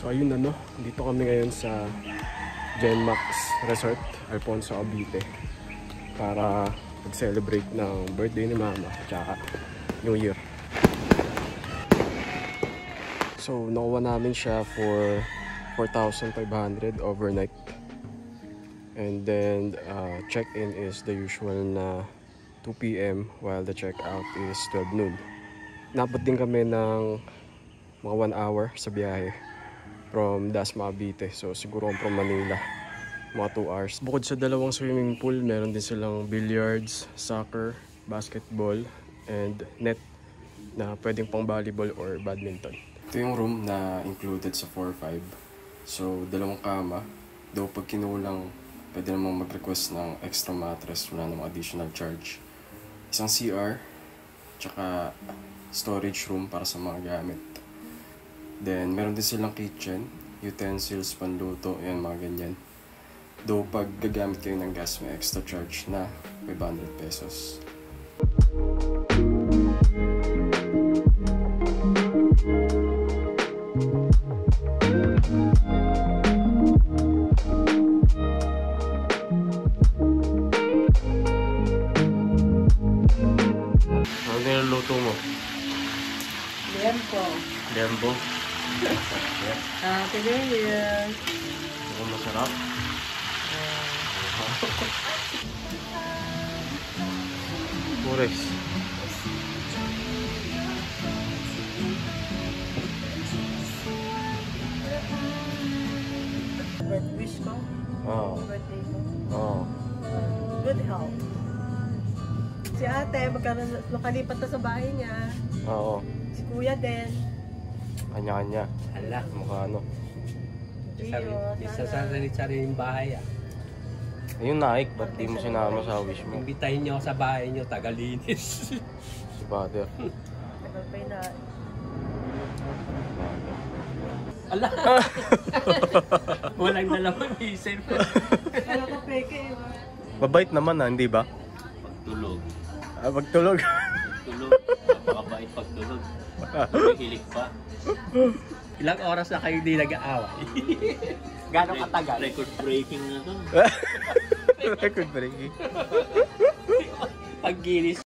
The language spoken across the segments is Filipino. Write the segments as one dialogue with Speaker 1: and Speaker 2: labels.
Speaker 1: So ayun ano, dito kami ngayon sa Genmax Resort, Alfonso Cavite, para mag-celebrate ng birthday ni Mama at New Year. So nakuha namin siya for 4,500 overnight. And then check-in is the usual na 2 PM while the check-out is 12 noon. Napot din kami ng mga 1 hour sa biyahe from Dasma, Cavite. So siguro from Manila, mga 2 hours. Bukod sa dalawang swimming pool, meron din silang billiards, soccer, basketball, and net na pwedeng pang volleyball or badminton. Ito yung room na included sa 4-5. So dalawang kama. Though pag kinulang, pwede namang mag-request ng extra mattress, wala namang additional charge. Isang CR, tsaka storage room para sa mga gamit. Then, meron din silang kitchen, utensils, panluto, yan, mga ganyan. Though, pag gagamit kayo ng gas, may extra charge na 500 pesos. Ano niluluto mo?
Speaker 2: Lempo.
Speaker 1: Lembo?
Speaker 2: Happy New Year.
Speaker 1: Mukhang masarap. Pures.
Speaker 2: Wish ko.
Speaker 1: Oo.
Speaker 2: Birthday ko.
Speaker 1: Oo.
Speaker 2: Good health. Si ate, makalipat na sa bahay niya.
Speaker 1: Oo.
Speaker 2: Si kuya din.
Speaker 1: Kanya-kanya.
Speaker 3: Hala,
Speaker 1: Mukha ano.
Speaker 3: isa sa sarili-sariling bahay ah.
Speaker 1: Ayun Naik, ba't di mo sinama sa wish mo?
Speaker 3: Imbitahin niyo ako sa bahay niyo, tagalinis.
Speaker 1: Si Father.
Speaker 2: Tagal pa yun na.
Speaker 3: Ala! Walang nalaman isip.
Speaker 2: Ano ka peke eh.
Speaker 1: Mabait naman hindi ba?
Speaker 3: Pagtulog.
Speaker 1: Pagtulog.
Speaker 3: Pagtulog. Napakabait pagtulog. Hilig pa. Ilang oras na kayo di nag-aaway? Gano'ng katagal? Record breaking na to.
Speaker 1: Record breaking.
Speaker 3: Paggilis.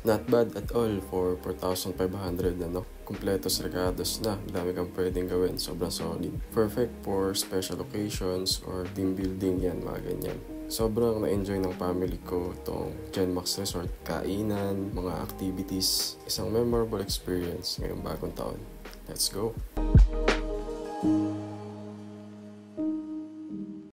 Speaker 1: Not bad at all for 4,500 ano. Kompletos regados na. Dami kang pwedeng gawin. Sobrang solid. Perfect for special occasions or team building yan, mga ganyan. Sobrang na-enjoy ng family ko itong Genmax Resort. Kainan, mga activities. Isang memorable experience ngayong bagong taon. Let's go!